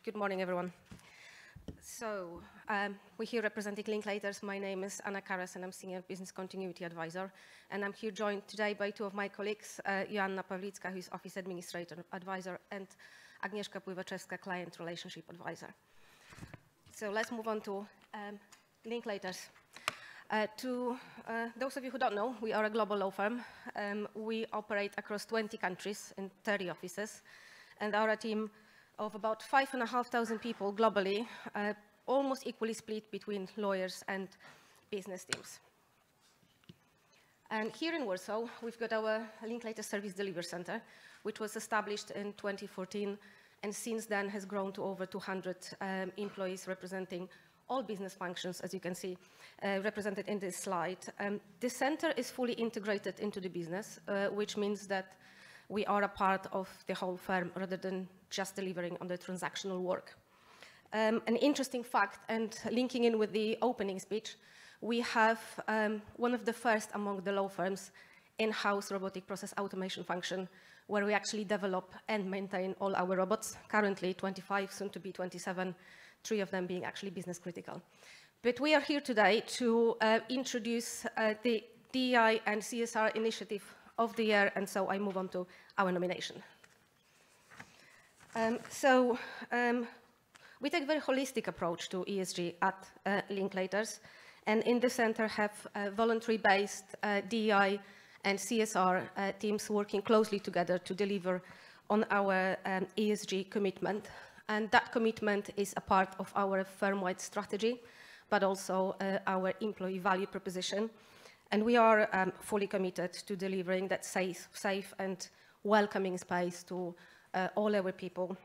Good morning, everyone. So, we're here representing Linklaters. My name is Anna Karas, and I'm Senior Business Continuity Advisor. And I'm here joined today by two of my colleagues, Joanna Pawlicka, who's Office Administrator Advisor, and Agnieszka Pływaczewska, Client Relationship Advisor. So let's move on to Linklaters. To those of you who don't know, we are a global law firm. We operate across 20 countries in 30 offices, and our team of about 5,500 people globally, almost equally split between lawyers and business teams. And here in Warsaw, we've got our Linklaters Service Delivery Center, which was established in 2014, and since then has grown to over 200 employees representing all business functions, as you can see, represented in this slide. The center is fully integrated into the business, which means that we are a part of the whole firm rather than just delivering on the transactional work. An interesting fact, and linking in with the opening speech, we have one of the first among the law firms in-house robotic process automation function, where we actually develop and maintain all our robots, currently 25, soon to be 27, 3 of them being actually business critical. But we are here today to introduce the DEI and CSR initiative of the year, and so I move on to our nomination. We take a very holistic approach to ESG at Linklaters, and in the center have voluntary-based DEI and CSR teams working closely together to deliver on our ESG commitment. And that commitment is a part of our firm-wide strategy, but also our employee value proposition. And we are fully committed to delivering that safe and welcoming space to all our people.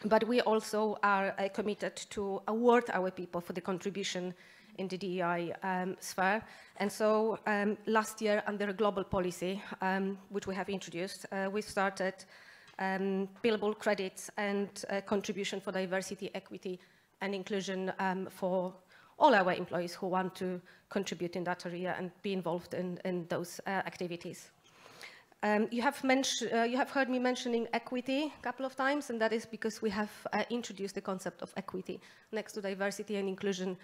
But we also are committed to award our people for the contribution in the DEI sphere. And so last year, under a global policy, which we have introduced, we started billable credits and contribution for diversity, equity, and inclusion for all our employees who want to contribute in that area and be involved in those activities. You have heard me mentioning equity a couple of times, and that is because we have introduced the concept of equity next to diversity and inclusion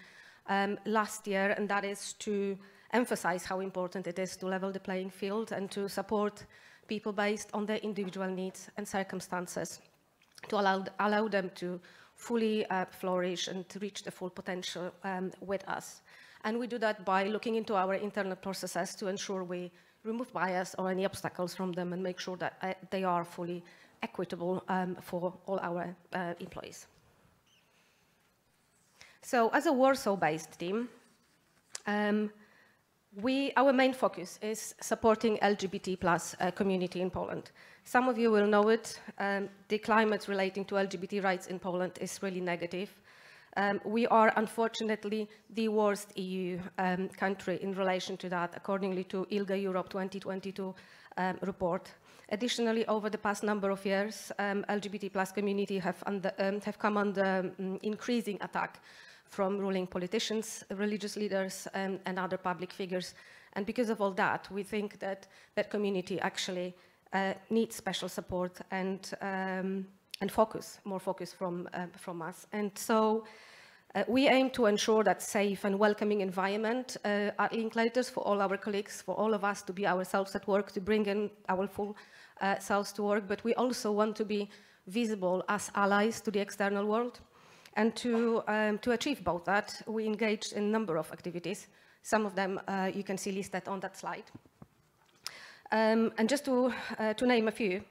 last year, and that is to emphasize how important it is to level the playing field and to support people based on their individual needs and circumstances, to allow them to fully flourish and to reach the full potential with us. And we do that by looking into our internal processes to ensure we remove bias or any obstacles from them and make sure that they are fully equitable for all our employees. So as a Warsaw-based team, our main focus is supporting LGBT+ community in Poland. Some of you will know it. The climate relating to LGBT rights in Poland is really negative. We are unfortunately the worst EU country in relation to that, accordingly to ILGA Europe 2022 report. Additionally, over the past number of years, LGBT+ community have come under increasing attack from ruling politicians, religious leaders, and other public figures. And because of all that, we think that that community actually needs special support and more focus from us. And so we aim to ensure that safe and welcoming environment at Linklaters for all our colleagues, for all of us to be ourselves at work, to bring in our full selves to work. But we also want to be visible as allies to the external world. And to achieve both that, we engaged in a number of activities. Some of them you can see listed on that slide. And just to name a few,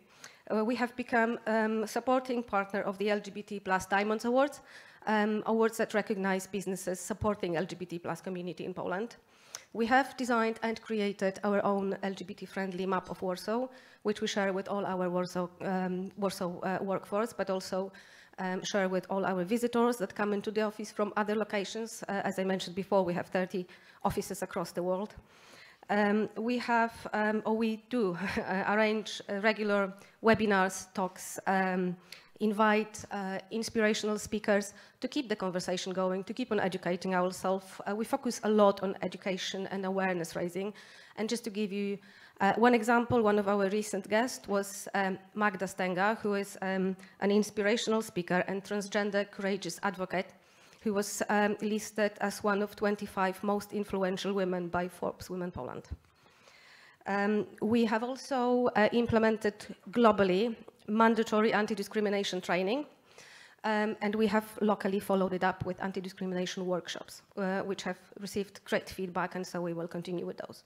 we have become supporting partner of the LGBT+ Diamonds Awards, awards that recognize businesses supporting LGBT+ community in Poland. We have designed and created our own LGBT-friendly map of Warsaw, which we share with all our Warsaw workforce, but also share with all our visitors that come into the office from other locations. As I mentioned before, we have 30 offices across the world. We do arrange regular webinars, talks, invite inspirational speakers to keep the conversation going, to keep on educating ourselves. We focus a lot on education and awareness raising. And just to give you One example, one of our recent guests was Magda Stenga, who is an inspirational speaker and transgender courageous advocate who was listed as one of 25 most influential women by Forbes Women Poland. We have also implemented globally mandatory anti-discrimination training, and we have locally followed it up with anti-discrimination workshops, which have received great feedback, and so we will continue with those.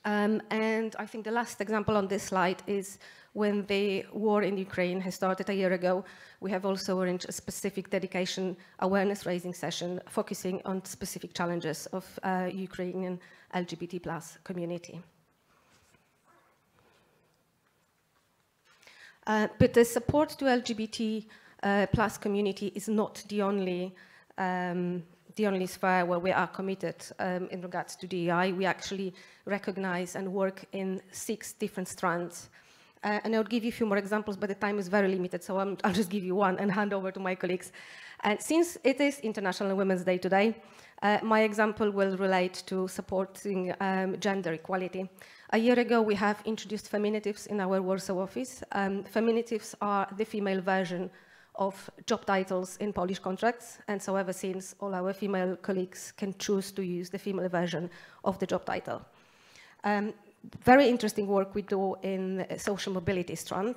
And I think the last example on this slide is when the war in Ukraine has started a year ago, we have also arranged a specific dedication awareness raising session focusing on specific challenges of Ukrainian LGBT+ community. But the support to LGBT+ community is not the only sphere where we are committed in regards to DEI. We actually recognize and work in 6 different strands. And I'll give you a few more examples, but the time is very limited, so I'll just give you one and hand over to my colleagues. And since it is International Women's Day today, my example will relate to supporting gender equality. A year ago, we have introduced feminitives in our Warsaw office. Feminitives are the female version of job titles in Polish contracts, and so ever since, all our female colleagues can choose to use the female version of the job title. Very interesting work we do in social mobility strand,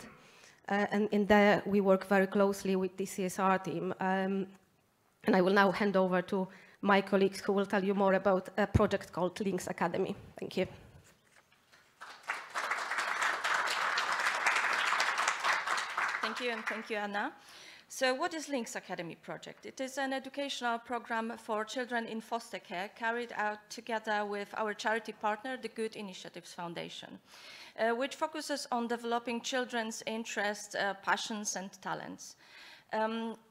and in there we work very closely with the CSR team, and I will now hand over to my colleagues who will tell you more about a project called Links Academy. Thank you. Thank you, and thank you, Anna. So what is Links Academy project? It is an educational program for children in foster care carried out together with our charity partner, the Good Initiatives Foundation, which focuses on developing children's interests, passions, and talents.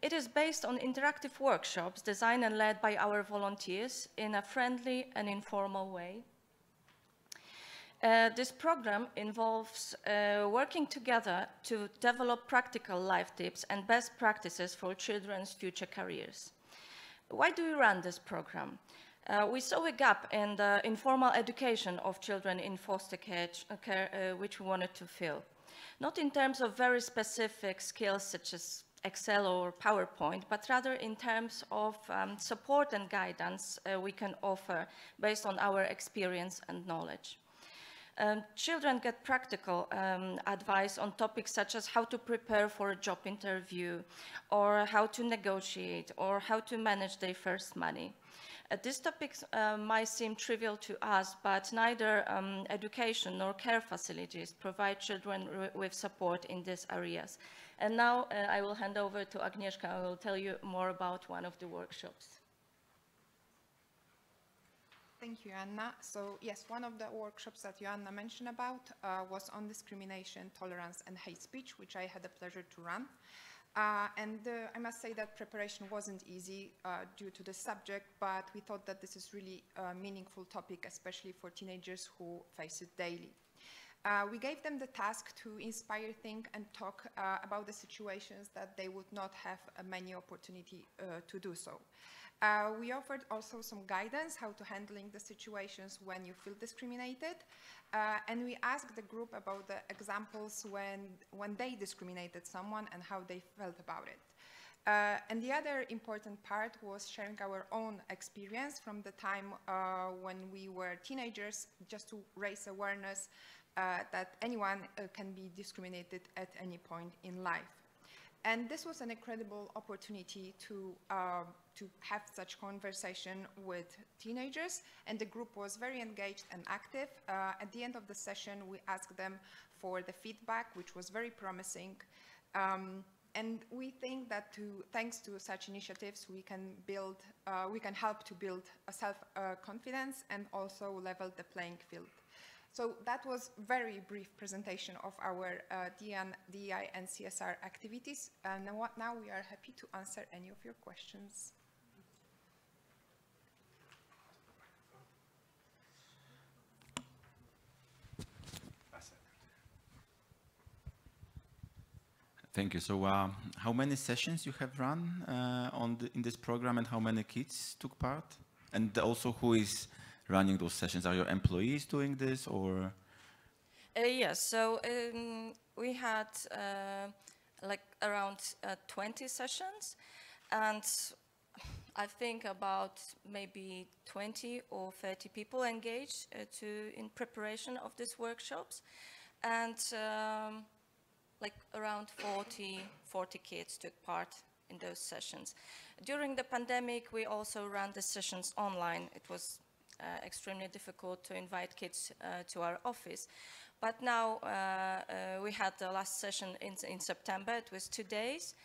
It is based on interactive workshops designed and led by our volunteers in a friendly and informal way. This program involves working together to develop practical life tips and best practices for children's future careers. Why do we run this program? We saw a gap in the informal education of children in foster care, which we wanted to fill. Not in terms of very specific skills such as Excel or PowerPoint, but rather in terms of support and guidance we can offer based on our experience and knowledge. Children get practical advice on topics such as how to prepare for a job interview, or how to negotiate, or how to manage their first money. These topics might seem trivial to us, but neither education nor care facilities provide children with support in these areas. And now I will hand over to Agnieszka, who will tell you more about one of the workshops. Thank you, Anna. So yes, one of the workshops that Joanna mentioned about was on discrimination, tolerance, and hate speech, which I had the pleasure to run. I must say that preparation wasn't easy due to the subject, but we thought that this is really a meaningful topic, especially for teenagers who face it daily. We gave them the task to inspire, think, and talk about the situations that they would not have many opportunity to do so. We offered also some guidance how to handling the situations when you feel discriminated, and we asked the group about the examples when they discriminated someone and how they felt about it. And the other important part was sharing our own experience from the time when we were teenagers, just to raise awareness that anyone can be discriminated at any point in life. And this was an incredible opportunity to have such conversation with teenagers, and the group was very engaged and active. At the end of the session, we asked them for the feedback, which was very promising. And we think that thanks to such initiatives, we can help to build a self-confidence and also level the playing field. So that was a very brief presentation of our DEI and CSR activities. And now we are happy to answer any of your questions. Thank you. So how many sessions you have run in this program, and how many kids took part? And also, who is running those sessions? Are your employees doing this, or Yes, so we had like around 20 sessions, and I think about maybe 20 or 30 people engaged in preparation of these workshops, and like around 40 kids took part in those sessions. During the pandemic, we also ran the sessions online. It was extremely difficult to invite kids to our office. But now we had the last session in September. It was 2 days,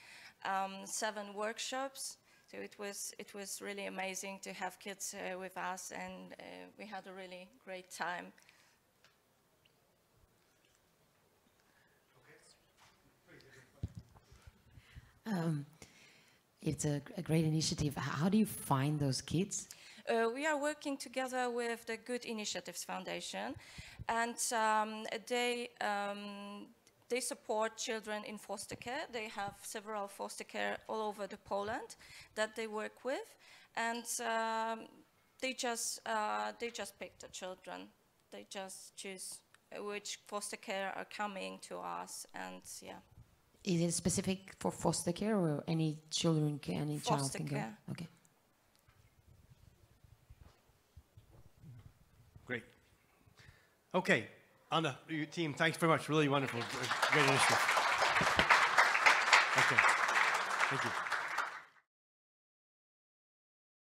7 workshops. So it was really amazing to have kids with us, and we had a really great time. It's a great initiative. How do you find those kids? We are working together with the Good Initiatives Foundation, and they support children in foster care. They have several foster care all over Poland that they work with, and they just pick the children. They just choose which foster care are coming to us, and yeah. Is it specific for foster care, or any children can, any child can go? Foster care. Okay. Great. Okay, Anna, your team, thanks very much. Really wonderful. Great initiative. Okay. Thank you.